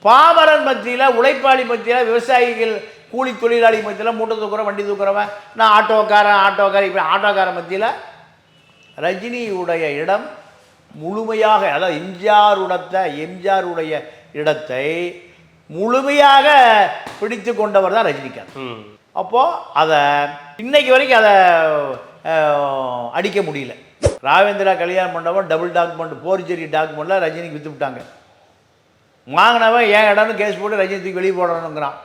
பாமரன் மத்தியில், உழைப்பாளி மத்தியில், விவசாயிகள் கூலி தொழிலாளி மத்தியில், மூட்டை தூக்குறவன், வண்டி தூக்குறவன், நான் ஆட்டோக்காரன் இப்படி ஆட்டோக்காரன் மத்தியில் ரஜினியுடைய இடம் முழுமையாக, அதாவது எம்ஜிஆருடைய இடத்தை முழுமையாக பிடித்து கொண்டவர் தான் ரஜினிகாந்த். அப்போது அதை இன்னைக்கு வரைக்கும் அதை அடிக்க முடியல. ராவேந்திரா கல்யாண மண்டபம் டபுள் டாக்குமெண்ட், போர்ஜரி டாக்குமெண்ட்டில் ரஜினிக்கு விற்று விட்டாங்க. வாங்கினவன் ஏன் இடம்னு கேஸ் போட்டு ரஜினி தூக்கி வெளியே போடணுங்கிறான்.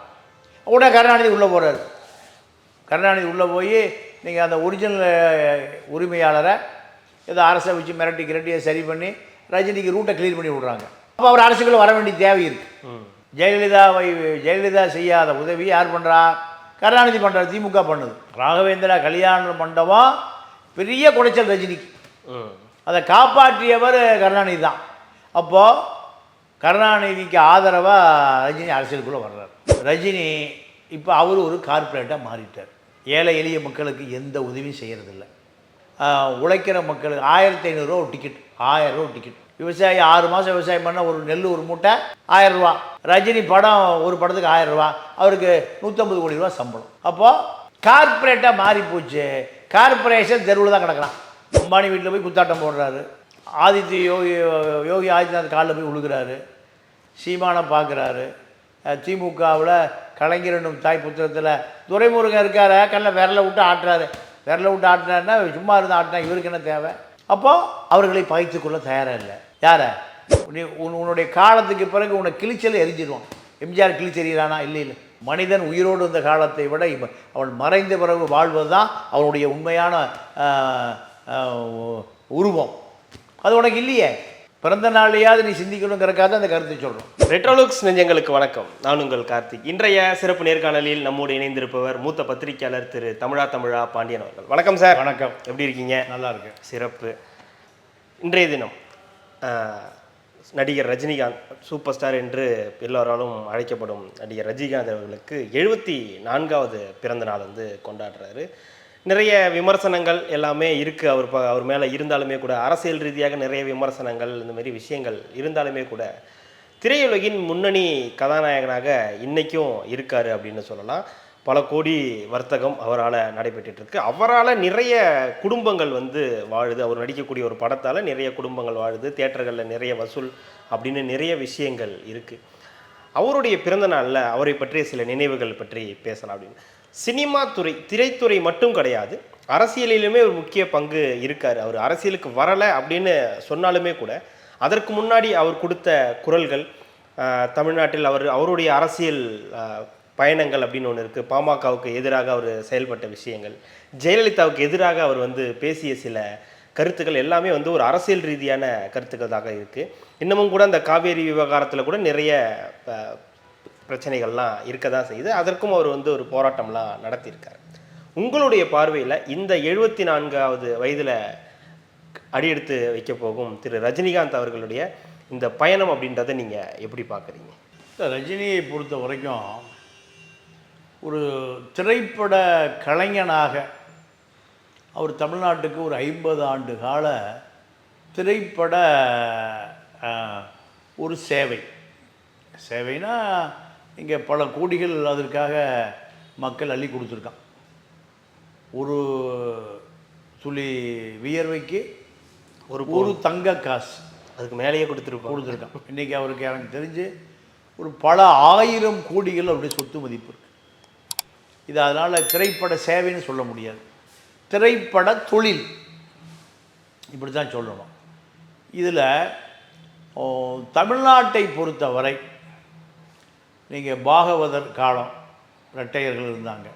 உடனே கருணாநிதி உள்ளே போகிறார். கருணாநிதி உள்ளே போய் நீங்கள் அந்த ஒரிஜினல் உரிமையாளரை ஏதோ அரசை வச்சு மிரட்டியை சரி பண்ணி ரஜினிக்கு ரூட்டை கிளியர் பண்ணி விட்றாங்க. அப்போ அவர் அரசுக்குள்ளே வர வேண்டிய தேவை இருக்குது. ஜெயலலிதா செய்யாத உதவி யார் பண்ணுறா? கருணாநிதி பண்ணுறாரு, திமுக பண்ணுது. ராகவேந்திரா கல்யாண மண்டபம் பெரிய குடைச்சல் ரஜினிக்கு. அதை காப்பாற்றியவர் கருணாநிதி தான். அப்போது கருணாநிதிக்கு ஆதரவாக ரஜினி அரசியலுக்குள்ளே வர்றார். ரஜினி இப்போ அவர் ஒரு கார்ப்பரேட்டாக மாறிட்டார். ஏழை எளிய மக்களுக்கு எந்த உதவியும் செய்கிறதில்ல. உழைக்கிற மக்களுக்கு 1500 ரூபா ஒரு டிக்கெட், 1000 ரூபா டிக்கெட். விவசாயி 6 மாதம் விவசாயம் பண்ண ஒரு நெல் ஒரு மூட்டை 1000 ரூபா. ரஜினி படம் ஒரு படத்துக்கு 1000 ரூபா, அவருக்கு 150 கோடி ரூபா சம்பளம். அப்போது கார்ப்பரேட்டாக மாறி போச்சு. கார்பரேஷன் தெருவில் தான் கிடக்கிறான். அம்பானி வீட்டில் போய் குத்தாட்டம் போடுறாரு. யோகி ஆதித்யநாத் காலில் போய் விழுகிறாரு. சீமானை பார்க்குறாரு. திமுகவில் கலைஞர் என்னும் தாய் புத்திரத்தில் துரைமுருகன் இருக்கார், கண்ணில் விரலை விட்டு ஆட்டுறாருன்னா சும்மா இருந்து ஆட்டினா இவருக்கு என்ன தேவை? அப்போது அவர்களை பகைத்துக்கொள்ள தயாராக இல்லை. யாரை? உன்னுடைய காலத்துக்கு பிறகு உன்னை கிழிச்சல் எரிஞ்சிடுவான். எம்ஜிஆர் கிழிச்செறிகிறானா? இல்லை. மனிதன் உயிரோடு இருந்த காலத்தை விட அவன் மறைந்த பிறகு வாழ்வது தான் அவனுடைய உண்மையான உருவம். அது உனக்கு இல்லையே. பிறந்த நாளையாவது நீ சிந்திக்கணுங்கிறக்காக அந்த கருத்தை சொல்கிறோம். ரெட்ரோலுக்ஸ் நெஞ்சங்களுக்கு வணக்கம். நான் உங்கள் கார்த்திக். இன்றைய சிறப்பு நேர்காணலில் நம்மோடு இணைந்திருப்பவர் மூத்த பத்திரிகையாளர் திரு தமிழா பாண்டியன் அவர்கள். வணக்கம் சார். வணக்கம். எப்படி இருக்கீங்க? நல்லா இருக்கு. சிறப்பு. இன்றைய தினம் நடிகர் ரஜினிகாந்த், சூப்பர் ஸ்டார் என்று எல்லோராலும் அழைக்கப்படும் நடிகர் ரஜினிகாந்த் அவர்களுக்கு 74வது பிறந்த நாள் கொண்டாடுறாரு. நிறைய விமர்சனங்கள் எல்லாமே இருக்குது அவர் மேலே இருந்தாலுமே கூட, அரசியல் ரீதியாக நிறைய விமர்சனங்கள் இந்த மாதிரி விஷயங்கள் இருந்தாலுமே கூட, திரையுலகின் முன்னணி கதாநாயகனாக இன்றைக்கும் இருக்கார் அப்படின்னு சொல்லலாம். பல கோடி வர்த்தகம் அவரால் நடைபெற்றுருக்கு. அவரால் நிறைய குடும்பங்கள் வாழுது. அவர் நடிக்கக்கூடிய ஒரு படத்தால் நிறைய குடும்பங்கள் வாழுது. தியேட்டர்களில் நிறைய வசூல் அப்படின்னு நிறைய விஷயங்கள் இருக்குது. அவருடைய பிறந்த நாளில் அவரை பற்றிய சில நினைவுகள் பற்றி பேசலாம் அப்படின்னு. சினிமா துறை, திரைத்துறை மட்டும் கிடையாது, அரசியலிலுமே ஒரு முக்கிய பங்கு இருக்கார். அவர் அரசியலுக்கு வரலை அப்படின்னு சொன்னாலுமே கூட, அதற்கு முன்னாடி அவர் கொடுத்த குரல்கள், தமிழ்நாட்டில் அவருடைய அரசியல் பயணங்கள் அப்படின்னு ஒன்று இருக்குது. பாமகவுக்கு எதிராக அவர் செயல்பட்ட விஷயங்கள், ஜெயலலிதாவுக்கு எதிராக அவர் பேசிய சில கருத்துக்கள் எல்லாமே ஒரு அரசியல் ரீதியான கருத்துக்களாக இருக்குது. இன்னமும் கூட அந்த காவேரி விவகாரத்தில் கூட நிறைய பிரச்சனைகள்லாம் இருக்க தான் செய்யுது. அதற்கும் அவர் ஒரு போராட்டம்லாம் நடத்தியிருக்கார். உங்களுடைய பார்வையில் இந்த 74வது வயதில் அடியெடுத்து வைக்க போகும் திரு ரஜினிகாந்த் அவர்களுடைய இந்த பயணம் அப்படின்றத நீங்கள் எப்படி பார்க்குறீங்க? ரஜினியை பொறுத்த வரைக்கும் ஒரு திரைப்பட கலைஞனாக அவர் தமிழ்நாட்டுக்கு ஒரு 50 ஆண்டு கால திரைப்பட ஒரு சேவைனா இங்கே பல கோடிகள் அதற்காக மக்கள் அள்ளி கொடுத்துருக்கான். ஒரு துளி வியர்வைக்கு ஒரு தங்க காசு அதுக்கு மேலேயே கொடுத்துருக்கான். இன்றைக்கி அவருக்கு எனக்கு தெரிஞ்சு ஒரு பல 1000 கோடிகள் அவருடைய சொத்து மதிப்பு இருக்குது. இது அதனால் திரைப்பட சேவைன்னு சொல்ல முடியாது, திரைப்பட தொழில் இப்படி தான் சொல்லணும். இதில் தமிழ்நாட்டை பொறுத்தவரை நீங்கள் பாகவதர் காலம் இரட்டையர்கள் இருந்தாங்க.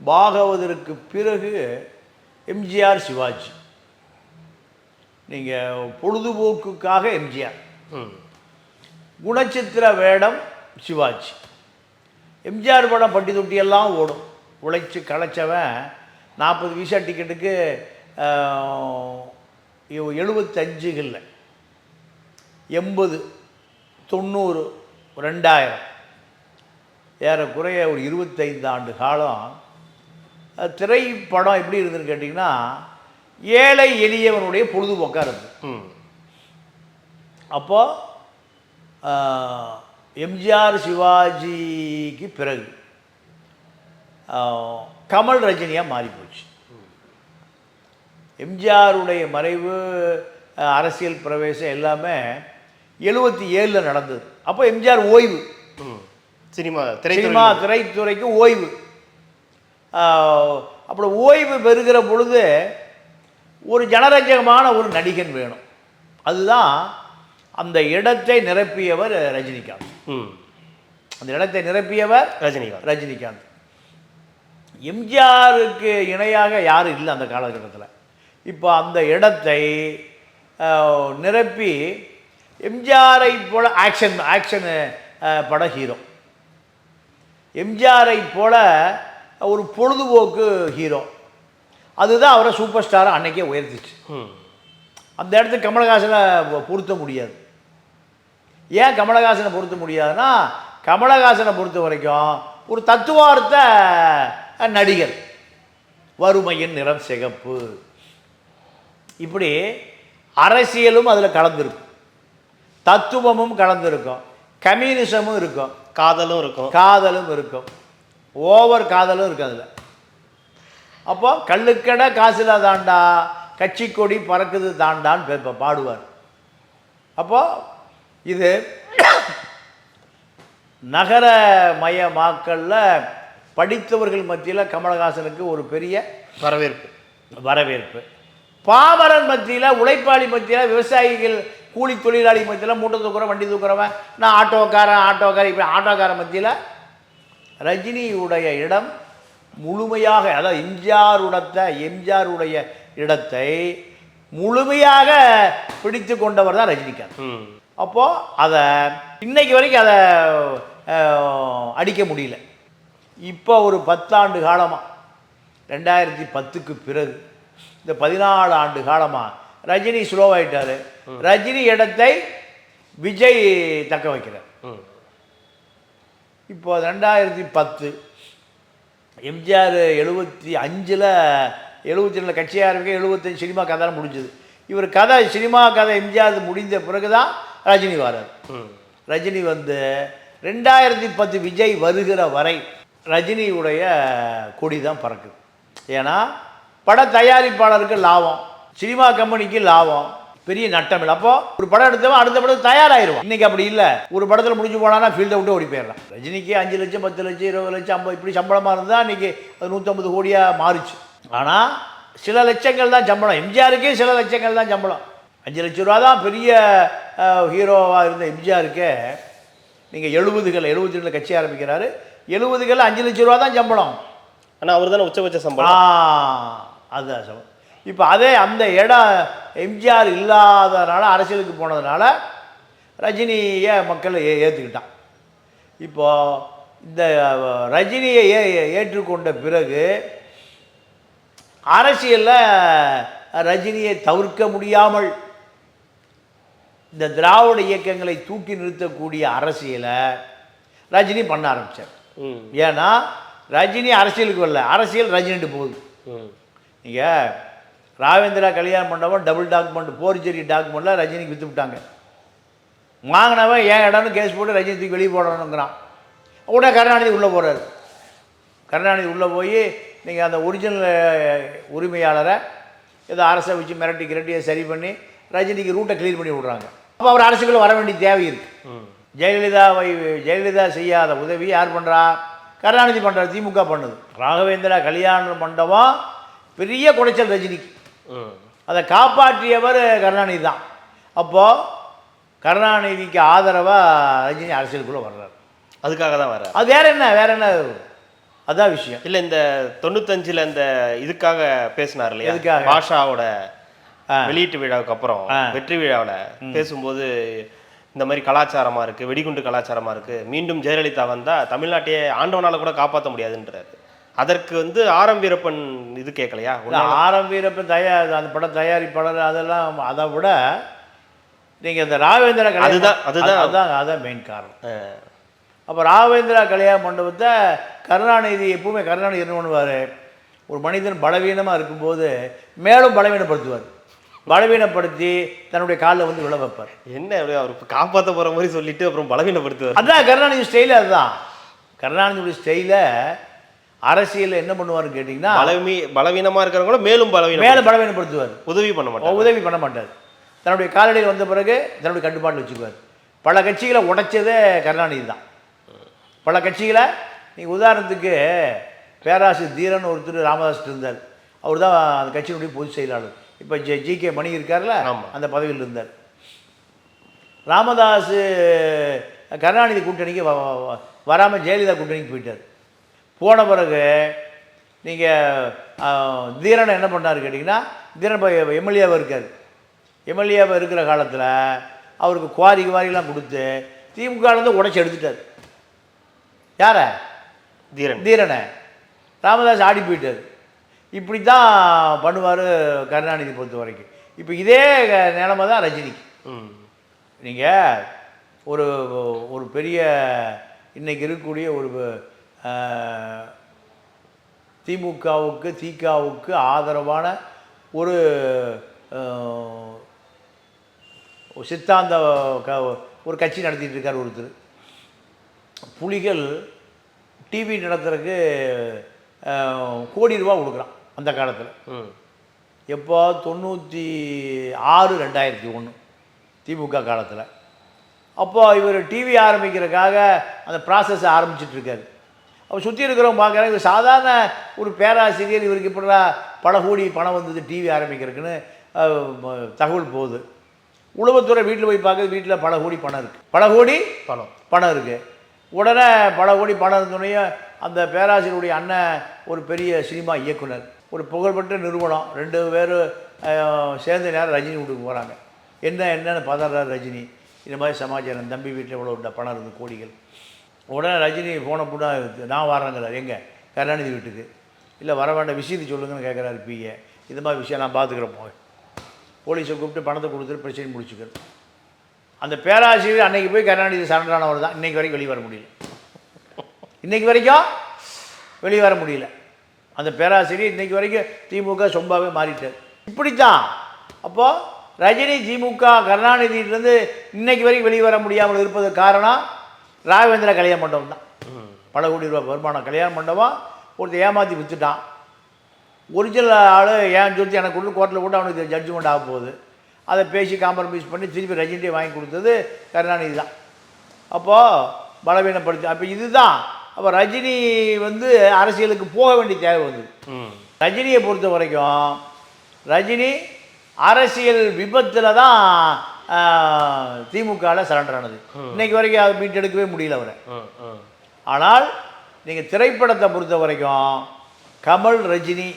பாகவதருக்கு பிறகு எம்ஜிஆர், சிவாஜி. நீங்கள் பொழுதுபோக்குக்காக எம்ஜிஆர், குணச்சித்திர வேடம் சிவாஜி. எம்ஜிஆர் படம் பட்டி தொட்டியெல்லாம் ஓடும். உழைச்சி களைச்சவன் 40 பைசா டிக்கெட்டுக்கு 75களில் 80, 90, 2000 ஏறக்குறைய ஒரு 25 ஆண்டு காலம் திரைப்படம் எப்படி இருந்துன்னு கேட்டிங்கன்னா, ஏழை எளியவனுடைய பொழுதுபோக்காக இருந்தது. அப்போது எம்ஜிஆர் சிவாஜிக்கு பிறகு கமல் ரஜினியாக மாறிப்போச்சு. எம்ஜிஆருடைய மறைவு, அரசியல் பிரவேசம் எல்லாமே 77 நடந்தது. அப்போ எம்ஜிஆர் ஓய்வு, சினிமா திரைத்துறைக்கு ஓய்வு. அப்படி ஓய்வு பெறுகிற பொழுது ஒரு ஜனரஞ்சகமான ஒரு நடிகன் வேணும். அதுதான் அந்த இடத்தை நிரப்பியவர் ரஜினிகாந்த். அந்த இடத்தை நிரப்பியவர் ரஜினிகாந்த். எம்ஜிஆருக்கு இணையாக யாரும் இல்லை அந்த காலகட்டத்தில். இப்போ அந்த இடத்தை நிரப்பி எம்ஜிஆரை போல ஆக்ஷன் பட ஹீரோ, எம்ஜிஆரை போல ஒரு பொழுதுபோக்கு ஹீரோ, அதுதான் அவரை சூப்பர் ஸ்டாரை அன்னைக்கே உயர்த்திச்சு. அந்த இடத்துக்கு கமலஹாசனை பொருத்த முடியாது. ஏன் கமலஹாசனை பொருத்த முடியாதுன்னா, கமலஹாசனை பொறுத்த வரைக்கும் ஒரு தத்துவார்த்த நடிகர், வறுமையின் நிறம் சிகப்பு, இப்படி அரசியலும் அதில் கலந்துருக்கும், தத்துவமும் கலந்துருக்கும், கம்யூனிசமும் இருக்கும், காதலும் இருக்கும், ஓவர் காதலும் இருக்கும் அதில். அப்போ கள்ளுக்கடை காசில் தாண்டா, கட்சி கொடி பறக்குது தாண்டான்னு பாடுவார். அப்போ இது நகரமயமாக்கலில் படித்தவர்கள் மத்தியில் கமலஹாசனுக்கு ஒரு பெரிய வரவேற்பு. பாமரன் மத்தியில், உழைப்பாளி மத்தியில், விவசாயிகள், கூலி தொழிலாளி மத்தியில், மூட்டை தூக்குறவன், வண்டி தூக்குறவன், நான் ஆட்டோக்காரன் இப்படி ஆட்டோக்காரன் மத்தியில் ரஜினியுடைய இடம் முழுமையாக, அதாவது எம்ஜிஆருடைய இடத்தை முழுமையாக பிடித்து கொண்டவர் தான் ரஜினிகாந்த். அப்போது அதை இன்னைக்கு வரைக்கும் அதை அடிக்க முடியல. இப்போ ஒரு 10 ஆண்டு காலமாக, 2010க்கு பிறகு இந்த 14 ஆண்டு காலமாக ரஜினி ஸ்லோவாயிட்டார். ரஜினி இடத்தை விஜய் தக்க வைக்கிறார். இப்போ 2010 எம்ஜிஆர் 75 கட்சி ஆரம்பிக்க 75 சினிமா கதை முடிஞ்சது. இவர் சினிமா கதை எம்ஜிஆர் முடிந்த பிறகு தான் ரஜினி வரார். ரஜினி வந்து 2010 விஜய் வருகிற வரை ரஜினியுடைய கொடி தான் பறக்குது. ஏன்னா பட தயாரிப்பாளருக்கு லாபம், சினிமா கம்பெனிக்கு லாபம், பெரிய நட்டம் இல்லை. அப்போ ஒரு படம் எடுத்தவன் அடுத்த படம் தயாராகிடுவோம். இன்றைக்கி அப்படி இல்லை. ஒரு படத்தில் முடிஞ்சு போனான்னா ஃபீல்டை விட்டு ஓடி போயிடலாம். ரஜினிக்கு 5 லட்சம் 10 லட்சம் 20 லட்சம் 50 இப்படி சம்பளமாக இருந்தால் இன்றைக்கி அது 150 கோடியாக மாறிச்சு. ஆனால் சில லட்சங்கள் தான் சம்பளம். எம்ஜிஆருக்கே சில லட்சங்கள் தான் சம்பளம். 5 லட்ச ரூபா தான் பெரிய ஹீரோவாக இருந்த எம்ஜிஆருக்கே. நீங்கள் 72 கட்சி ஆரம்பிக்கிறாரு, 70 5 லட்ச ரூபா தான் சம்பளம். ஆனால் அவர் தானே உச்சபட்ச சம்பளம். அதுதான் சம்பளம். இப்போ அதே அந்த இடம் எம்ஜிஆர் இல்லாதனால, அரசியலுக்கு போனதுனால ரஜினியை மக்கள் ஏற்றுக்கிட்டான். இப்போது இந்த ரஜினியை ஏற்றுக்கொண்ட பிறகு அரசியலில் ரஜினியை தவிர்க்க முடியாமல் இந்த திராவிட இயக்கங்களை தூக்கி நிறுத்தக்கூடிய அரசியலை ரஜினி பண்ண ஆரம்பித்தார். ஏன்னா ரஜினி அரசியலுக்கு வரல, அரசியல் ரஜினிட்டு போகுது. நீங்கள் ராவேந்திரா கல்யாண மண்டபம் டபுள் டாக்குமெண்ட், போர்ஜரி டாக்குமெண்ட்டில் ரஜினிக்கு விற்று விட்டாங்க. வாங்கினவன் ஏன் இடம்னு கேஸ் போட்டு ரஜினி தூக்கி வெளியே போடணுங்கிறான். உடனே கருணாநிதி உள்ளே போகிறார். கருணாநிதி உள்ளே போய் நீங்கள் அந்த ஒரிஜினல் உரிமையாளரை ஏதோ அரசை வச்சு மிரட்டியை சரி பண்ணி ரஜினிக்கு ரூட்டை கிளியர் பண்ணி விட்றாங்க. அப்போ அவர் அரசுக்குள்ளே வர வேண்டிய தேவை இருக்குது. ஜெயலலிதா செய்யாத உதவி யார் பண்ணுறா? கருணாநிதி பண்ணுறாரு, திமுக பண்ணுது. ராகவேந்திரா கல்யாண மண்டபம் பெரிய குடைச்சல் ரஜினிக்கு. அதை காப்பாற்றியவர் கருணாநிதி தான். அப்போது கருணாநிதிக்கு ஆதரவாக ரஜினி அரசியலுக்குள்ளே வர்றார். அதுக்காக தான் வர்றார். அது வேற என்ன அதான் விஷயம். இல்லை, இந்த 95 இந்த இதுக்காக பேசினார் இல்லையா, எதுக்காக? பாஷாவோட வெளியீட்டு விழாவுக்கு அப்புறம் வெற்றி விழாவில் பேசும்போது இந்த மாதிரி கலாச்சாரமாக இருக்குது, வெடிகுண்டு கலாச்சாரமாக இருக்குது, மீண்டும் ஜெயலலிதா வந்தால் தமிழ்நாட்டையே ஆண்டவனால் கூட காப்பாற்ற முடியாதுன்றாரு. அதற்கு ஆரம் வீரப்பன் இது கேட்கலையா? ஆரம் வீரப்பன் அந்த படம் தயாரிப்பாளர் அதெல்லாம் அதை விட நீங்கள் இந்த ராகவேந்திரா அதுதான் மெயின் காரணம். அப்போ ராகவேந்திரா கல்யாண மண்டபத்தை கருணாநிதி என்ன பண்ணுவார்? ஒரு மனிதன் பலவீனமாக இருக்கும்போது மேலும் பலவீனப்படுத்துவார். பலவீனப்படுத்தி தன்னுடைய காலில் வந்து விழ வைப்பார். என்ன அப்படியே அவர் காப்பாற்ற போகிற மாதிரி சொல்லிட்டு அப்புறம் பலவீனப்படுத்துவார். அதுதான் கருணாநிதி ஸ்டைலு. அதுதான் கருணாநிதியுடைய ஸ்டைலை. அரசியலில் என்ன பண்ணுவாருன்னு கேட்டிங்கன்னா பலவீனமாக இருக்கிறவங்கள மேலும் பலவீனப்படுத்துவார். உதவி பண்ண மாட்டார். தன்னுடைய காலடியில் வந்த பிறகு தன்னுடைய கட்டுப்பாட்டில் வச்சுக்குவார். பல கட்சிகளை உடைச்சதே கருணாநிதி தான். பல கட்சிகளை நீங்கள் உதாரணத்துக்கு பேராசிரியர் தீரன் ஒருத்தர் ராமதாஸ் இருந்தார். அவர் தான் அந்த கட்சியினுடைய பொதுச் செயலாளர். இப்போ ஜி.கே. மணி இருக்கார்ல, அந்த பதவியில் இருந்தார். ராமதாஸ் கருணாநிதி கூட்டணிக்கு வராமல் ஜெயலலிதா கூட்டணிக்கு போயிட்டார். போன பிறகு நீங்கள் தீரனை என்ன பண்ணார் கேட்டிங்கன்னா, தீரன் இப்போ எம்எல்ஏவாக இருக்கார். எம்எல்ஏவாக இருக்கிற காலத்தில் அவருக்கு குவாரிலாம் கொடுத்து திமுகலேருந்து உடைச்சி எடுத்துட்டார். யாரை? தீரனை. ராமதாஸ் ஆடி போயிட்டார். இப்படி தான் பண்ணுவார் கருணாநிதி பொறுத்த வரைக்கும். இப்போ இதே நிலைமை தான் ரஜினிக்கு. நீங்கள் ஒரு பெரிய இன்றைக்கி இருக்கக்கூடிய ஒரு திமுகவுக்கு ஆதரவான ஒரு சித்தாந்த ஒரு கட்சி நடத்திட்டு இருக்கார் ஒருத்தர். புலிகள் டிவி நடத்துறதுக்கு கோடி ரூபா கொடுக்குறான் அந்த காலத்தில். எப்போ? 96-2001 திமுக காலத்தில். அப்போ இவர் டிவி ஆரம்பிக்கிறதுக்காக அந்த ப்ராசஸ் ஆரம்பிச்சிட்ருக்காரு. அவர் சுற்றி இருக்கிறவங்க பார்க்குறாங்க, இவர் சாதாரண ஒரு பேராசிரியர், இவருக்கு இப்படி பல கோடி பணம் வந்தது டிவி ஆரம்பிக்கிறதுக்குன்னு தகவல் போகுது. உளவுத்துறை வீட்டில் போய் பார்க்குறது, வீட்டில் பல கோடி பணம் இருக்குது. பல கோடி பணம் இருக்குது. உடனே பல கோடி பணம் இருந்தோடனே அந்த பேராசிரியருடைய அண்ணன் ஒரு பெரிய சினிமா இயக்குனர், ஒரு புகழ்பெற்ற நிறுவனம், 2 பேர் சேர்ந்த நேரம் ரஜினி வீட்டுக்கு போகிறாங்க. என்னென்னு பதறார் ரஜினி. இந்த மாதிரி சமாச்சாரம், தம்பி வீட்டில் இவ்வளோ பணம் இருக்குது, கோடிகள். உடனே ரஜினி போன புண்ணா நான் வரேங்கிறார். எங்கே? கருணாநிதி வீட்டுக்கு. இல்லை வர வேண்டாம், விஷயத்தை சொல்லுங்கன்னு கேட்குறாரு பிஏ. இது மாதிரி விஷயம் நான் பார்த்துக்கிறேன். போய் போலீஸை கூப்பிட்டு பணத்தை கொடுத்துட்டு பிரச்சனை முடிச்சுக்கிறது. அந்த பேராசிரியர் அன்றைக்கி போய் கருணாநிதி சரண்டரானவர் தான். இன்றைக்கு வரைக்கும் வெளியே வர முடியல. இன்றைக்கு வரைக்கும் வெளியே வர முடியல. அந்த பேராசிரியர் இன்றைக்கி வரைக்கும் திமுக சொம்பாவே மாறிட்டார். இப்படித்தான். அப்போது ரஜினி திமுக கருணாநிதியிலேருந்து இன்றைக்கு வரைக்கும் வெளியே வர முடியாமல் இருப்பதற்கு காரணம் ராகவேந்திர கல்யாண மண்டபம் தான். பல கோடி ரூபாய் வருமானம் கல்யாண மண்டபம் ஒருத்தர் ஏமாற்றி விற்றுட்டான். ஒரிஜினல் ஆள் ஏன் சொல்லி எனக்கு கொண்டு கோர்ட்டில் கூட அவனுக்கு ஜட்ஜ்மெண்ட் ஆக போகுது. அதை பேசி காம்ப்ரமைஸ் பண்ணி திருப்பி ரஜினியை வாங்கி கொடுத்தது கருணாநிதி தான். அப்போது பலவீனப்படுத்தி. அப்போ இதுதான். அப்போ ரஜினி வந்து அரசியலுக்கு போக வேண்டிய தேவை வந்தது. ரஜினியை பொறுத்த வரைக்கும் ரஜினி அரசியல் விபத்தில் தான் திமுகவில் சரண்டர் ஆனது. இன்னைக்கு வரைக்கும் அதை மீட்டெடுக்கவே முடியல அவரை. ஆனால் நீங்கள் திரைப்படத்தை பொறுத்த வரைக்கும் கமல் ரஜினி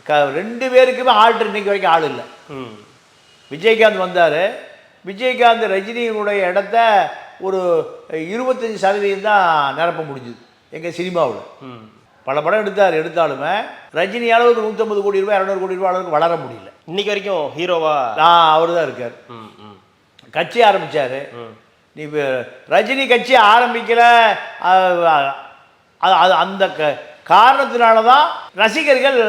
2 பேருக்குமே ஆள்கிட்ட இன்னைக்கு வரைக்கும் ஆள் இல்லை. விஜயகாந்த் வந்தார். விஜயகாந்த் ரஜினியினுடைய இடத்த ஒரு 25% தான் நிரப்ப முடிஞ்சுது எங்கள் சினிமாவில். பல படம் எடுத்தாலுமே ரஜினி அளவுக்கு 150 கோடி ரூபாய் 200 கோடி ரூபாய் அளவுக்கு வளர முடியல. இன்னைக்கு வரைக்கும் ஹீரோவா அவர் தான் இருக்கார். கட்சி ஆரம்பித்தார். நீ ரஜினி கட்சி ஆரம்பிக்கல. அந்த காரணத்தினால தான் ரசிகர்கள்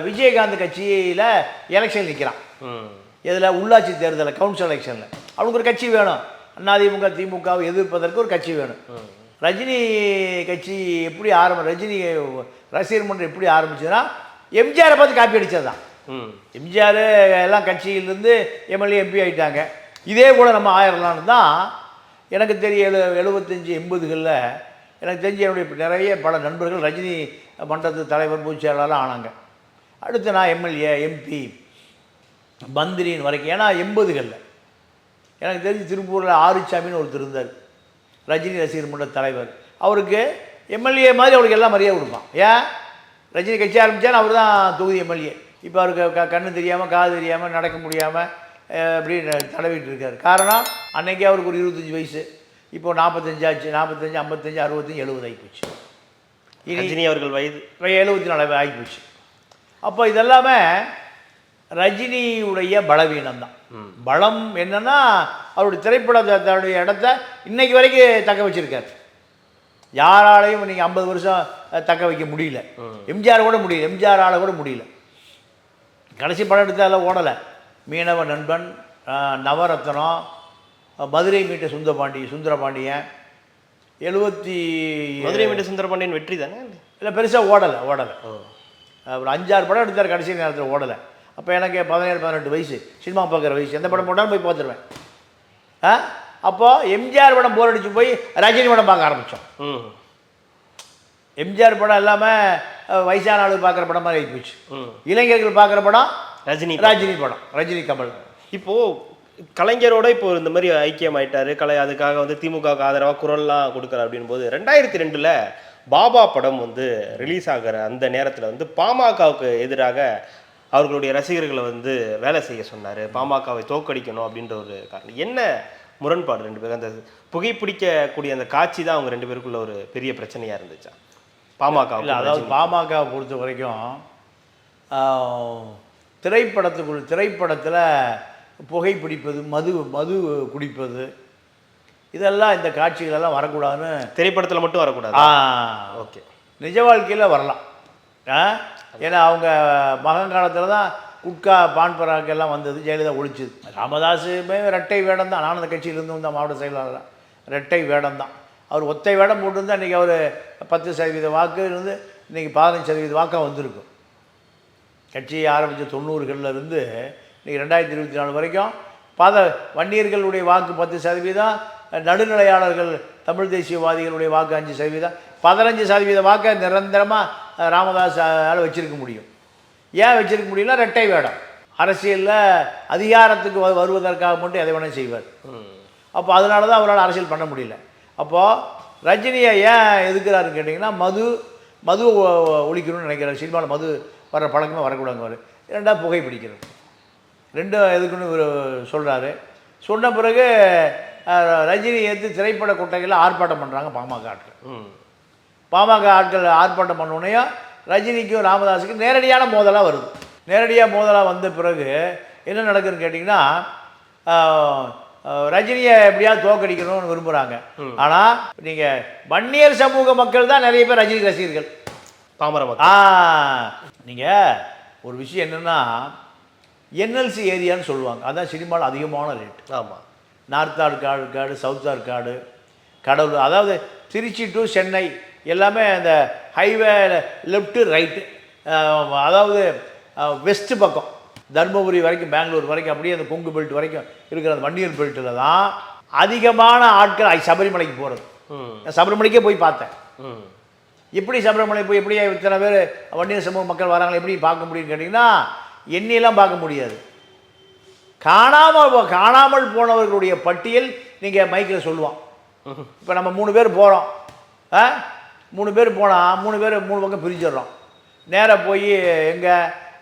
விஜயகாந்த் கட்சியில் எலெக்ஷன் நிற்கிறான். இதில் உள்ளாட்சி தேர்தலில் கவுன்சில் எலெக்ஷனில் அவனுக்கு ஒரு கட்சி வேணும். அதிமுக திமுகவை எதிர்ப்பதற்கு ஒரு கட்சி வேணும். ரஜினி கட்சி எப்படி ரஜினி ரசிகர் மன்றம் எப்படி ஆரம்பிச்சதுன்னா எம்ஜிஆரை பார்த்து காப்பி அடித்தது தான். எம்ஜிஆர் எல்லாம் கட்சியிலேருந்து எம்எல்ஏ எம்பி ஆகிட்டாங்க. இதே போல் நம்ம ஆயிரலான்னு தான் எனக்கு தெரிய 75-80களில் எனக்கு தெரிஞ்ச என்னுடைய நிறைய பல நண்பர்கள் ரஜினி மன்றத்து தலைவர் பொதுச் செயலாளர் ஆனாங்க. அடுத்து நான் எம்எல்ஏ எம்பி மந்திரின்னு வரைக்கும். ஏன்னா 80களில் எனக்கு தெரிஞ்சு திருப்பூரில் ஆறுச்சாமின்னு ஒருத்தர் இருந்தார், ரஜினி ரசிகர் மன்ற தலைவர். அவருக்கு எம்எல்ஏ மாதிரி அவருக்கு எல்லாம் மரியாதை கொடுப்பான். ஏன்? ரஜினி கட்சி ஆரம்பித்தாலும் அவர் தான் தொகுதி எம்எல்ஏ. இப்போ அவருக்கு கண்ணு தெரியாமல் காது தெரியாமல் நடக்க முடியாமல் அப்படி தடவிட்டு இருக்கார். காரணம் அன்றைக்கி அவருக்கு ஒரு 25 வயசு. இப்போ 45 ஆச்சு. 45, 55, 65, 70 ஆகிப்போச்சு. ரஜினி அவர்கள் வயது 74 ஆகிப்போச்சு. அப்போ இதெல்லாமே ரஜினியுடைய பலவீனம் தான். பலம் என்னன்னா அவருடைய திரைப்படத்தோடைய இடத்த இன்னைக்கு வரைக்கும் தக்க வச்சிருக்காரு. யாராலையும் நீங்கள் 50 வருஷம் தக்க வைக்க முடியல. எம்ஜிஆர் கூட முடியல. எம்ஜிஆரால் கூட முடியல. கடைசி படம் எடுத்தால ஓடலை. மீனவ நண்பன், நவரத்னம், மதுரை மீட்ட சுந்தரபாண்டியன் 70 மதுரை மீட்ட சுந்தரபாண்டியன் வெற்றி தானே? இல்லை பெருசாக ஓடலை. ஒரு 5-6 படம் எடுத்தார் கடைசி நேரத்தில், ஓடலை. அப்போ எனக்கு 17-18 வயசு, சினிமா பார்க்குற வயசு. எந்த படம் போட்டாலும் போய் பார்த்துருவேன். அப்போது எம்ஜிஆர் படம் போர் அடிச்சு போய் ரஜினி படம் பார்க்க ஆரம்பித்தோம். எம்ஜிஆர் படம் இல்லாமல் வயசான ஆளு பார்க்குற படம் மாதிரி ஆகி போச்சு. இளைஞர்கள் பார்க்குற படம் ரஜினி படம், ரஜினி கமல். இப்போது கலைஞரோட இப்போ இந்த மாதிரி ஐக்கியமாயிட்டாரு. அதுக்காக வந்து திமுகவுக்கு ஆதரவாக குரல்லாம் கொடுக்குறாரு. அப்படின் போது 2002 பாபா படம் வந்து ரிலீஸ் ஆகிற அந்த நேரத்தில் வந்து பாமகவுக்கு எதிராக அவர்களுடைய ரசிகர்களை வந்து வேலை செய்ய சொன்னார். பாமகவை தோக்கடிக்கணும் அப்படின்ற ஒரு காரணம். என்ன முரண்பாடு 2 பேரும்? அந்த புகைப்பிடிக்கக்கூடிய அந்த காட்சி தான் அவங்க 2 பேருக்குள்ள ஒரு பெரிய பிரச்சனையாக இருந்துச்சா பாமக? இல்லை, அதாவது பாமகவை பொறுத்த வரைக்கும் திரைப்படத்தில் புகைப்பிடிப்பது, மது குடிப்பது, இதெல்லாம் இந்த காட்சிகளெல்லாம் வரக்கூடாதுன்னு. திரைப்படத்தில் மட்டும் வரக்கூடாது. ஓகே, நிஜ வாழ்க்கையில் வரலாம். ஏன்னா அவங்க மகங்காலத்தில் தான் குட்கா பான்பராக்கு எல்லாம் வந்தது, ஜெயலலிதா ஒழிச்சுது. ராமதாஸுமே ரெட்டை வேடம் தான். நானும் அந்த கட்சியிலேருந்து வந்த மாவட்ட செயலாளர், ரெட்டை வேடம் தான். அவர் ஒத்தை வேடம் போட்டுருந்தால் இன்றைக்கி அவர் 10% வாக்கு இருந்து இன்றைக்கி 15% வாக்காக வந்திருக்கும். கட்சியை ஆரம்பித்த 90களில் இருந்து இன்றைக்கி 2024 வரைக்கும் வன்னியர்களுடைய வாக்கு 10%, நடுநிலையாளர்கள் தமிழ் தேசியவாதிகளுடைய வாக்கு 5%, 15% வாக்கை நிரந்தரமாக ராமதாஸால் வச்சிருக்க முடியும். ஏன் வச்சிருக்க முடியல? ரெட்டை வேடம். அரசியலில் அதிகாரத்துக்கு வருவதற்காக மட்டும் எதை வேணாலும் செய்வார். அப்போ அதனால தான் அவரால் அரசியல் பண்ண முடியல. அப்போது ரஜினியை ஏன் எதுக்குறாருன்னு கேட்டிங்கன்னா, மது ஒழிக்கணும்னு நினைக்கிறார். சினிமாவில் மது வர்ற பழக்கமே வரக்கூடாதுங்க. 2 புகைப்பிடிக்கிறது, 2 எதுக்குன்னு சொல்கிறாரு. சொன்ன பிறகு ரஜினி ஏற்று திரைப்பட கொட்டைகளில் ஆர்ப்பாட்டம் பண்ணுறாங்க பாமக ஆட்கள் ஆர்ப்பாட்டம் பண்ணோடனே ரஜினிக்கும் ராமதாஸுக்கும் நேரடியான மோதலாக வருது. நேரடியாக மோதலாக வந்த பிறகு என்ன நடக்குதுன்னு கேட்டிங்கன்னா, ரஜினியை எப்படியாவது தோக்கடிக்கணும்னு விரும்புகிறாங்க. ஆனால் நீங்கள் வன்னியர் சமூக மக்கள் தான் நிறைய பேர் ரஜினி ரசிகர்கள். பாமர மக்கள். நீங்கள் ஒரு விஷயம் என்னென்னா, என்எல்சி ஏரியான்னு சொல்லுவாங்க. அதுதான் சினிமாவில் அதிகமான ரேட். ஆமாம். நார்த் ஆர்காடு, சவுத் ஆர்காடு, கடலூர், அதாவது திருச்சி டு சென்னை எல்லாமே அந்த ஹைவே லெஃப்ட்டு ரைட்டு, அதாவது வெஸ்ட்டு பக்கம் தர்மபுரி வரைக்கும், பெங்களூர் வரைக்கும், அப்படியே அந்த கொங்கு பெல்ட் வரைக்கும் இருக்கிற அந்த வன்னியர் பெல்ட்டில் தான் அதிகமான ஆட்கள் சபரிமலைக்கு போகிறது. நான் சபரிமலைக்கே போய் பார்த்தேன். எப்படி சபரிமலை போய் எப்படி இத்தனை பேர் வன்னியர் சமூக மக்கள் வராங்களே எப்படி பார்க்க முடியும்னு கேட்டிங்கன்னா, எண்ணியெல்லாம் பார்க்க முடியாது. காணாமல் போனவர்களுடைய பட்டியல் நீங்கள் மைக்கில் சொல்லுவான். இப்போ நம்ம 3 பேர் போகிறோம், 3 பேர் போனால் 3 பேர் 3 பக்கம் பிரிச்சிடுறோம். நேராக போய் எங்கே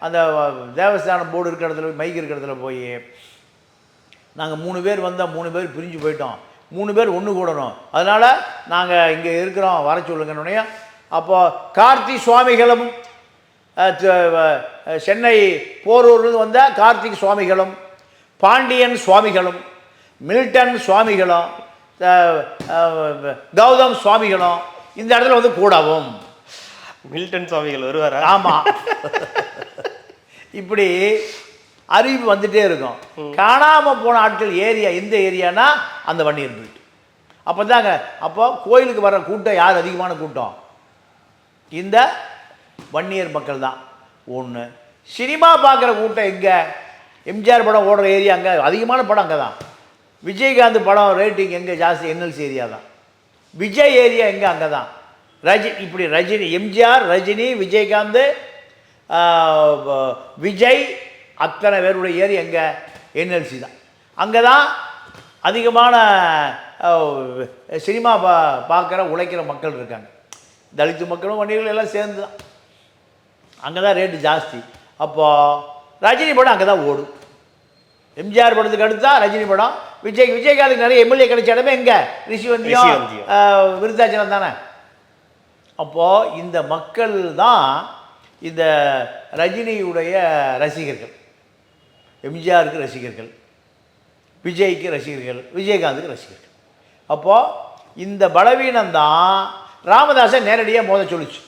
அந்த தேவஸ்தானம் போர்டு இருக்கிற இடத்துல மைக் இருக்கிற இடத்துல போய் நாங்கள் 3 பேர் வந்தால் 3 பேர் பிரிஞ்சு போயிட்டோம், 3 பேர் ஒன்று கூடணும், அதனால் நாங்கள் இங்கே இருக்கிறோம் வர சொல்லுங்கன்னு. அப்போது கார்த்தி சுவாமிகளும் சென்னை போரூர்லேருந்து வந்தால் கார்த்திக் சுவாமிகளும், பாண்டியன் சுவாமிகளும், மில்டன் சுவாமிகளும், கௌதம் சுவாமிகளும் இந்த இடத்துல வந்து கூடவும். மில்டன் சுவாமிகள் வருவாரா? ஆமாம். இப்படி அறிவு வந்துகிட்டே இருக்கும். காணாமல் போன ஆட்கள் ஏரியா எந்த ஏரியானா அந்த வன்னியர் பெல்ட். அப்போ தாங்க அப்போ கோயிலுக்கு வர்ற கூட்டம் யார் அதிகமான கூட்டம்? இந்த வன்னியர் மக்கள் தான். ஒன்று, சினிமா பார்க்குற கூட்டம் எங்கே? எம்ஜிஆர் படம் ஓடுற ஏரியா அங்கே அதிகமான படம் அங்கே தான். விஜயகாந்த் படம் ரேட்டிங் எங்கே ஜாஸ்தி? என்எல்சி ஏரியா தான். விஜய் ஏரியா எங்கே? அங்கே தான். இப்படி ரஜினி, எம்ஜிஆர், ரஜினி, விஜயகாந்த், விஜய் அத்தனை பேருடைய ஏரியா எங்கே? என்எல்சி தான். அங்கே தான் அதிகமான சினிமா பார்க்குற உழைக்கிற மக்கள் இருக்காங்க. தலித்து மக்களும் வன்னியர்கள் எல்லாம் சேர்ந்து தான். அங்கே தான் ரேட்டு ஜாஸ்தி. அப்போது ரஜினி படம் அங்கே தான் ஓடும். எம்ஜிஆர் படத்துக்கு அடுத்தா ரஜினி படம். விஜயகாந்துக்கு நிறைய எம்எல்ஏ கிடைச்ச இடமே எங்கே? ரிஷிவந்தியம், விருத்தாச்சலம் தானே. அப்போது இந்த மக்கள் தான் இந்த ரஜினியுடைய ரசிகர்கள். எம்ஜிஆருக்கு ரசிகர்கள், விஜய்க்கு ரசிகர்கள், விஜயகாந்துக்கு ரசிகர்கள். அப்போது இந்த பலவீனம்தான் ராமதாஸை நேரடியாக மோத சொல்லிச்சு.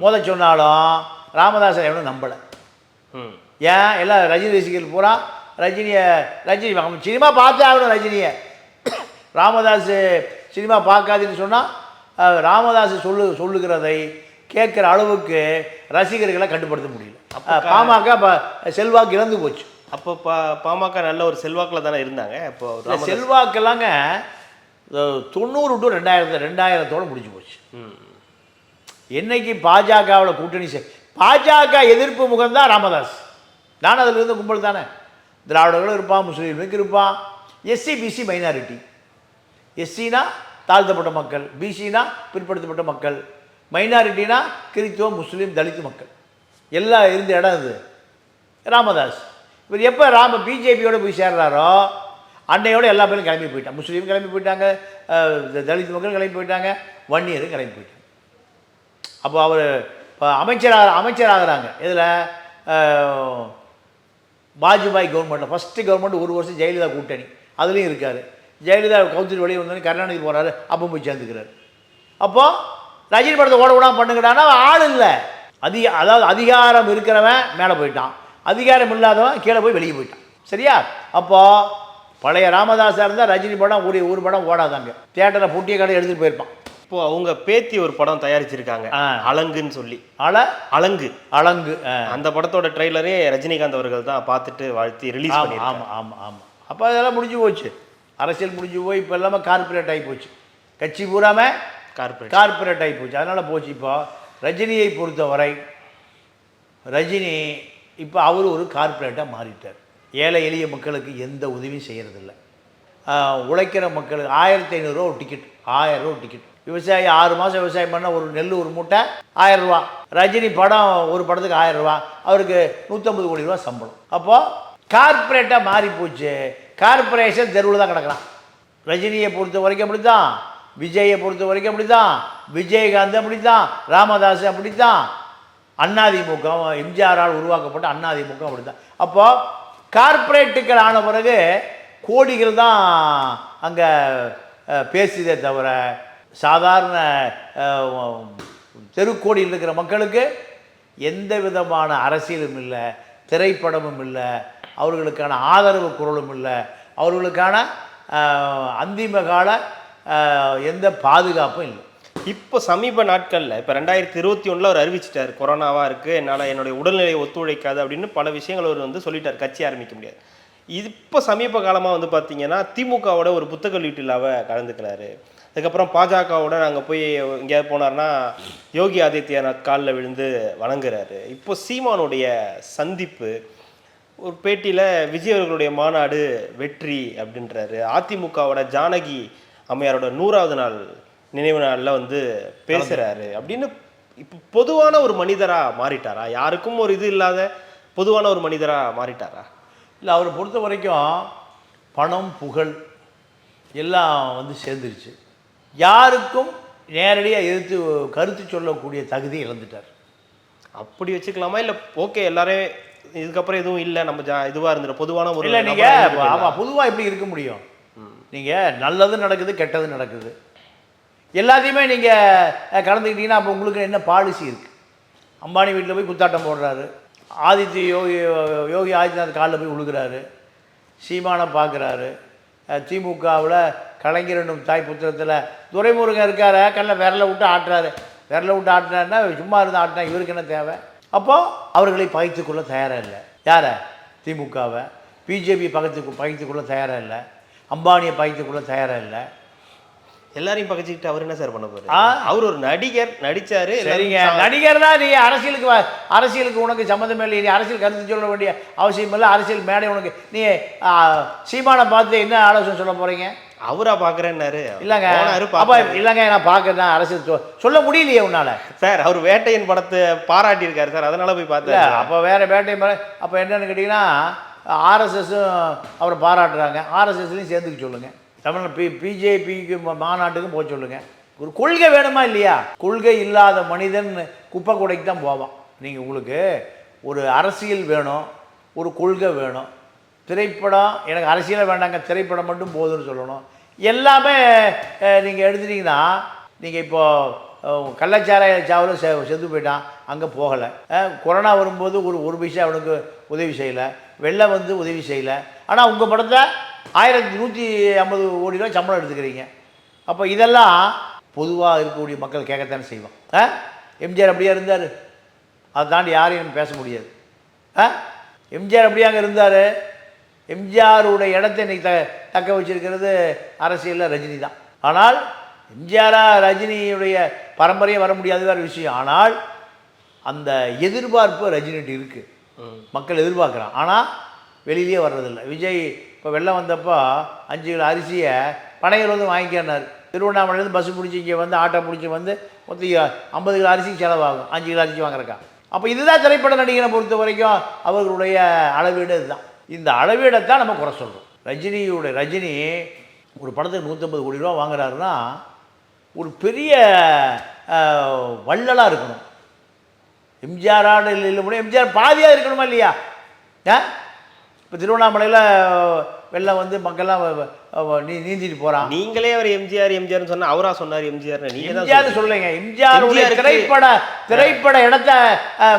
மோத சொன்னாலும் ராமதாஸை எவனும் நம்பலை. ஏன்? எல்லாம் ரஜினி ரசிகர்கள் பூரா ரஜினி அவன் சினிமா பார்த்தே ஆகணும் ரஜினியை. ராமதாஸ் சினிமா பார்க்காதுன்னு சொன்னால் ராமதாஸ் சொல்லுகிறதை கேட்குற அளவுக்கு ரசிகர்களை கட்டுப்படுத்த முடியல. பாமக செல்வாக்கு இழந்து போச்சு. அப்போ பாமக நல்ல ஒரு செல்வாக்கில் தானே இருந்தாங்க. இப்போ செல்வாக்கெல்லாங்க 90 to 2000 முடிஞ்சு போச்சு. என்னைக்கு பாஜகவில் கூட்டணி பாஜக எதிர்ப்பு முகம்தான் ராமதாஸ். நான் அதில் இருந்த கும்பல் தானே. திராவிடர்களும் இருப்பான், முஸ்லீமுக்கு இருப்பான், எஸ்சி பிசி மைனாரிட்டி. எஸ்சினா தாழ்த்தப்பட்ட மக்கள், பிசினா பிற்படுத்தப்பட்ட மக்கள், மைனாரிட்டினா கிறிஸ்துவ முஸ்லீம் தலித்து மக்கள் எல்லாம் இருந்த இடம் இது ராமதாஸ். இவர் எப்போ பிஜேபியோட போய் சேர்றாரோ அன்னையோட எல்லா பேரும் கிளம்பி போயிட்டாங்க. முஸ்லீம் கிளம்பி போயிட்டாங்க, தலித் மக்கள் கிளம்பி போயிட்டாங்க, வன்னியரும் கிளம்பி போயிட்டாங்க. அப்போ அவர் இப்போ அமைச்சராகிறாங்க. இதில் வாஜ்பாய் கவர்மெண்ட்டில் ஃபஸ்ட்டு கவர்மெண்ட் 1 வருஷம் ஜெயலலிதா கூட்டணி அதுலேயும் இருக்கார். ஜெயலலிதா கவுன்சில் வெளியே வந்தோடனே கருணாநிதி போகிறாரு, அப்போ போய் சேர்ந்துக்கிறார். அப்போது ரஜினி படத்தை ஓட விடாமல் பண்ணுங்கடான்னா ஆள் இல்லை. அதாவது அதிகாரம் இருக்கிறவன் மேலே போயிட்டான், அதிகாரம் இல்லாதவன் கீழே போய் வெளியே போயிட்டான். சரியா? அப்போது பழைய ராமதாஸாக இருந்தால் ரஜினி படம் ஒரு படம் ஓடாதாங்க. தியேட்டரில் புட்டிய கடை எடுத்துகிட்டு போயிருப்பான். இப்போ அவங்க பேத்தி ஒரு படம் தயாரிச்சிருக்காங்க, அலங்குன்னு சொல்லி. அலங்கு அந்த படத்தோட ட்ரெய்லரே ரஜினிகாந்த் அவர்கள் தான் பார்த்துட்டு வாழ்த்தி ரிலீஸ் பண்ணி. ஆமாம். அப்போ அதெல்லாம் முடிஞ்சு போச்சு. அரசியல் முடிஞ்சு போய் இப்போ எல்லாமே கார்பரேட் ஆகி போச்சு. கட்சி பூராமே கார்பரேட் ஆகி போச்சு. அதனால் போச்சு. இப்போ ரஜினியை பொறுத்தவரை ரஜினி இப்போ அவர் ஒரு கார்பரேட்டாக மாறிட்டார். ஏழை எளிய மக்களுக்கு எந்த உதவியும் செய்கிறதில்ல. உழைக்கிற மக்களுக்கு 1500 ரூபா ஒரு டிக்கெட், 1000 ரூபா டிக்கெட். விவசாயி 6 மாதம் விவசாயம் பண்ணால் ஒரு நெல் ஒரு மூட்டை 1000 ரூபா. ரஜினி படம் ஒரு படத்துக்கு 1000 ரூபா, அவருக்கு 150 கோடி ரூபா சம்பளம். அப்போது கார்பரேட்டாக மாறி போச்சு. கார்பரேஷன் தெருவில் தான் கிடக்கிறான். ரஜினியை பொறுத்த வரைக்கும் அப்படி தான், விஜயை பொறுத்த வரைக்கும் அப்படி தான், விஜயகாந்த் அப்படி தான், ராமதாஸ் அப்படி தான், அதிமுக எம்ஜிஆரால் உருவாக்கப்பட்ட அதிமுக அப்படி தான். அப்போது கார்பரேட்டுகள் ஆன பிறகு கோடிகள் தான் அங்கே பேசுதே தவிர சாதாரண தெருக்கோடியில் இருக்கிற மக்களுக்கு எந்த விதமான அரசியலும் இல்லை, திரைப்படமும் இல்லை, அவர்களுக்கான ஆதரவு குரலும் இல்லை, அவர்களுக்கான அந்திம கால எந்த பாதுகாப்பும் இல்லை. இப்போ சமீப நாட்களில் இப்போ 2021 அவர் அறிவிச்சிட்டார், கொரோனாவாக இருக்குது, என்னால் என்னுடைய உடல்நிலை ஒத்துழைக்காது அப்படின்னு பல விஷயங்கள் அவர் வந்து சொல்லிட்டார், கட்சி ஆரம்பிக்க முடியாது. இப்போ சமீப காலமாக வந்து பார்த்தீங்கன்னா திமுகவோட ஒரு புத்தக வீட்டிலாவை கலந்துக்கிறாரு. அதுக்கப்புறம் பாஜகவோட நாங்கள் போய் எங்கேயாவது போனார்னா யோகி ஆதித்யநாத் காலில் விழுந்து வணங்குறாரு. இப்போ சீமானுடைய சந்திப்பு, ஒரு பேட்டியில் விஜய் அவர்களுடைய மாநாடு வெற்றி அப்படின்றாரு. அதிமுகவோட ஜானகி அம்மையாரோட 100வது நாள் நினைவு நாளில் வந்து பேசுகிறாரு அப்படின்னு. இப்போ பொதுவான ஒரு மனிதராக மாறிட்டாரா? யாருக்கும் ஒரு இது இல்லாத பொதுவான ஒரு மனிதராக மாறிட்டாரா? இல்லை, அவரை பொறுத்த வரைக்கும் பணம் புகழ் எல்லாம் வந்து சேர்ந்துருச்சு. யாருக்கும் நேரடியாக எதிர்த்து கருத்து சொல்லக்கூடிய தகுதி இழந்துட்டார். அப்படி வச்சுக்கலாமா? இல்லை ஓகே எல்லாரும் இதுக்கப்புறம் எதுவும் இல்லை, நம்ம இதுவாக இருந்துடும் பொதுவான ஒரு. இல்லை, நீங்கள் ஆமாம், பொதுவாக எப்படி இருக்க முடியும்? நீங்கள் நல்லது நடக்குது, கெட்டது நடக்குது, எல்லாத்தையுமே நீங்கள் கலந்துக்கிட்டீங்கன்னா அப்போ உங்களுக்கு என்ன பாலிசி இருக்குது? அம்பானி வீட்டில் போய் குத்தாட்டம் போடுறாரு, யோகி ஆதித்யநாத் காலில் போய் விழுகிறாரு, சீமானை பார்க்குறாரு, திமுகவில் கலைஞர் என்னும் தாய் புத்திரத்தில் துரைமுருகன் இருக்கார கல்ல விரலை விட்டு ஆட்டுறாருன்னா சும்மா இருந்து ஆட்டினா இவருக்கு என்ன தேவை? அப்போது அவர்களை பகைத்துக்கொள்ள தயாராக இல்லை. யாரை? திமுகவை. பிஜேபி பகைத்துக்கொள்ள தயாராக இல்லை, அம்பானியை பகைத்துக்கொள்ள தயாராக இல்லை. எல்லாரையும் பகைச்சிக்கிட்டு அவர் என்ன சார் பண்ண போறாரு? அவர் ஒரு நடிகர், நடிச்சாரு. சரிங்க, நடிகர் தான். நீ அரசியலுக்கு உனக்கு சம்மந்தமே இல்லை, நீ அரசியல் கருத்து சொல்ல வேண்டிய அவசியம் இல்லை. அரசியல் மேடை உனக்கு. நீ சீமானை பார்த்து என்ன ஆலோசனை சொல்ல போறீங்க? அவரா பார்க்குறேன்னாரு. இல்லைங்க, அப்போ இல்லைங்க, நான் பார்க்குறேன், அரசியல் சொல்ல முடியலையே உன்னால. சார் அவர் வேட்டையின் படத்தை பாராட்டியிருக்காரு சார், அதனால போய் பார்த்தேன். அப்போ வேற வேட்டையின் அப்போ என்னன்னு கேட்டிங்கன்னா ஆர்எஸ்எஸும் அவரை பாராட்டுறாங்க, ஆர்எஸ்எஸ்லையும் சேர்ந்துக்க சொல்லுங்கள். பிஜேபிக்கு மாநாட்டுக்கும் போக சொல்லுங்கள். ஒரு கொள்கை வேணுமா இல்லையா? கொள்கை இல்லாத மனிதன் குப்பை கூடைக்கு தான் போவான். நீங்கள் உங்களுக்கு ஒரு அரசியல் வேணும், ஒரு கொள்கை வேணும். திரைப்படம் எனக்கு அரசியலை வேண்டாங்க, திரைப்படம் மட்டும் போதும்னு சொல்லணும். எல்லாமே நீங்கள் எடுத்துட்டிங்கன்னா, நீங்கள் இப்போது கள்ளச்சாராய சாவில் செத்து போயிட்டான், அங்கே போகலை. கொரோனா வரும்போது ஒரு பைசா அவனுக்கு உதவி செய்யலை. வெள்ளம் வந்து உதவி செய்யலை. ஆனால் உங்கள் படத்தை 1150 கோடி ரூபா சம்பளம் எடுத்துக்கிறீங்க. அப்போ இதெல்லாம் பொதுவாக இருக்கக்கூடிய மக்கள் கேட்கத்தானே செய்வோம். எம்ஜிஆர் அப்படியே இருந்தார், அதை தாண்டி யாரையும் பேச முடியாது. எம்ஜிஆர் அப்படியே அங்கே இருந்தார். எம்ஜிஆருடைய இடத்தை இன்னைக்கு தக்க வச்சிருக்கிறது அரசியலில் ரஜினி தான். ஆனால் எம்ஜிஆராக ரஜினியுடைய பரம்பரையே வர முடியாது, வேறு விஷயம். ஆனால் அந்த எதிர்பார்ப்பு ரஜினிகிட்ட இருக்குது, மக்கள் எதிர்பார்க்குறான். ஆனால் வெளியிலே வர்றதில்லை. விஜய் இப்போ வெள்ளம் வந்தப்போ 5 கிலோ அரிசியை பனையில் வந்து வாங்கிக்கிறார். திருவண்ணாமலையிலேருந்து பஸ்ஸு பிடிச்சி இங்கே வந்து ஆட்டோ பிடிச்சி வந்து மொத்தம் 50 கிலோ அரிசிக்கு செலவாகும், 5 கிலோ அரிசி வாங்குறக்கா. அப்போ இதுதான் திரைப்பட நடிகரை பொறுத்த வரைக்கும் அவர்களுடைய அளவீடு இதுதான். இந்த அளவீடைத்தான் நம்ம குறை சொல்கிறோம். ரஜினி ஒரு படத்துக்கு 150 கோடி ரூபா வாங்குறாருன்னா ஒரு பெரிய வள்ளலாக இருக்கணும். எம்ஜிஆர் இல்லை முடியும், எம்ஜிஆர் பாதியாக இருக்கணுமா இல்லையா? இப்போ திருவண்ணாமலையில் வெள்ளம் வந்து மக்கள்லாம் நீந்திட்டு போகிறான். நீங்களே அவர் எம்ஜிஆர்னு சொன்னால் அவரா சொன்னார் எம்ஜிஆர். எம்ஜிஆர் சொல்லுங்க, எம்ஜிஆர் திரைப்பட இடத்த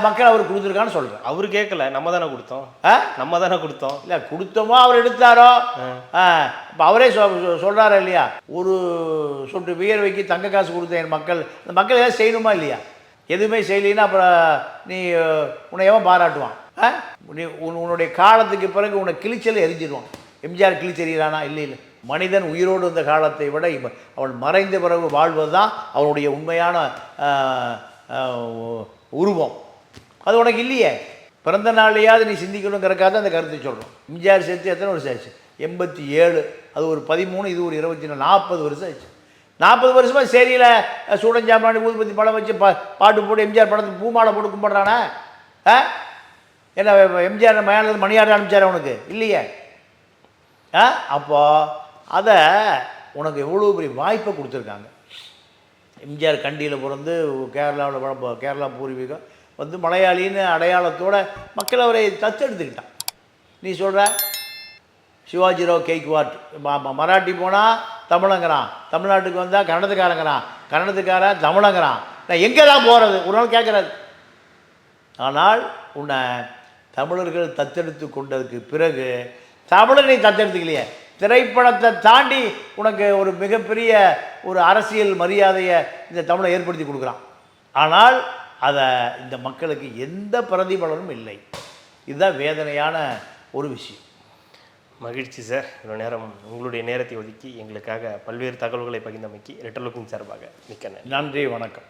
மக்கள் அவர் கொடுத்துருக்கான்னு சொல்கிறேன். அவரு கேட்கல, நம்ம தானே கொடுத்தோம். இல்லை கொடுத்தோமோ அவர் எடுத்தாரோ. இப்போ அவரே சொல்கிறாரா இல்லையா, ஒரு சொட்டு வியர்வைக்கு தங்க காசு கொடுத்த என் மக்கள், அந்த மக்கள் ஏதாவது செய்யணுமா இல்லையா? எதுவுமே செய்யலைன்னா அப்புறம் நீ உன்னை எவன் பாராட்டுவான்? நீ உன்னுடைய காலத்துக்கு பிறகு உன்னை கிழிச்சல் எரிஞ்சிடுவான். எம்ஜிஆர் கிழிச்செறிகிறானா? இல்லை. மனிதன் உயிரோடு இருந்த காலத்தை விட அவன் மறைந்த பிறகு வாழ்வது தான் அவனுடைய உண்மையான உருவம். அது உனக்கு இல்லையே. பிறந்த நாளையாவது நீ சிந்திக்கணுங்கிறக்காக அந்த கருத்தை சொல்கிறோம். எம்ஜிஆர் சேர்த்து எத்தனை வருஷம் ஆச்சு? 87. அது ஒரு 13, இது ஒரு 24, 40 வருஷம் ஆச்சு. 40 வருஷமாக சேரியில் சூடஞ்சாம்பாண்டி ஊதுபத்தி படம் வச்சு பாட்டு போட்டு எம்ஜிஆர் படத்துக்கு பூமாலை போட்டு கும்பிட்றானே. என்ன எம்ஜிஆர் மேலே மணியாடு அனுப்பிச்சார் அவனுக்கு? இல்லையே. அப்போ அதை உனக்கு எவ்வளோ பெரிய வாய்ப்பை கொடுத்துருக்காங்க. எம்ஜிஆர் கண்டியில் பிறந்து கேரளா பூர்வீகம் வந்து மலையாளின்னு அடையாளத்தோட மக்கள் அவரை தத்தெடுத்துக்கிட்டான். நீ சொல்கிற சிவாஜிராவ் கெய்க்வாட் மராட்டி போனால் தமிழங்கிறான், தமிழ்நாட்டுக்கு வந்தால் கன்னடத்துக்காரன் தமிழங்கிறான். நான் எங்கே தான் போகிறது ஒரு நாள் கேட்குறாரு. ஆனால் உன்னை தமிழர்கள் தத்தெடுத்து கொண்டதுக்கு பிறகு தமிழனை தத்தெடுத்துக்கலையே, திரைப்படத்தை தாண்டி உனக்கு ஒரு மிகப்பெரிய ஒரு அரசியல் மரியாதையை இந்த தமிழை ஏற்படுத்தி கொடுக்குறான். ஆனால் அதை இந்த மக்களுக்கு எந்த பிரதிபலனும் இல்லை. இதுதான் வேதனையான ஒரு விஷயம். மகிழ்ச்சி சார், இவ்வளோ நேரம் உங்களுடைய நேரத்தை ஒதுக்கி எங்களுக்காக பல்வேறு தகவல்களை பகிர்ந்தமைக்கு ரெட்டர் லுக்கிங் சார்பாக மிக்க நன்றி. வணக்கம்.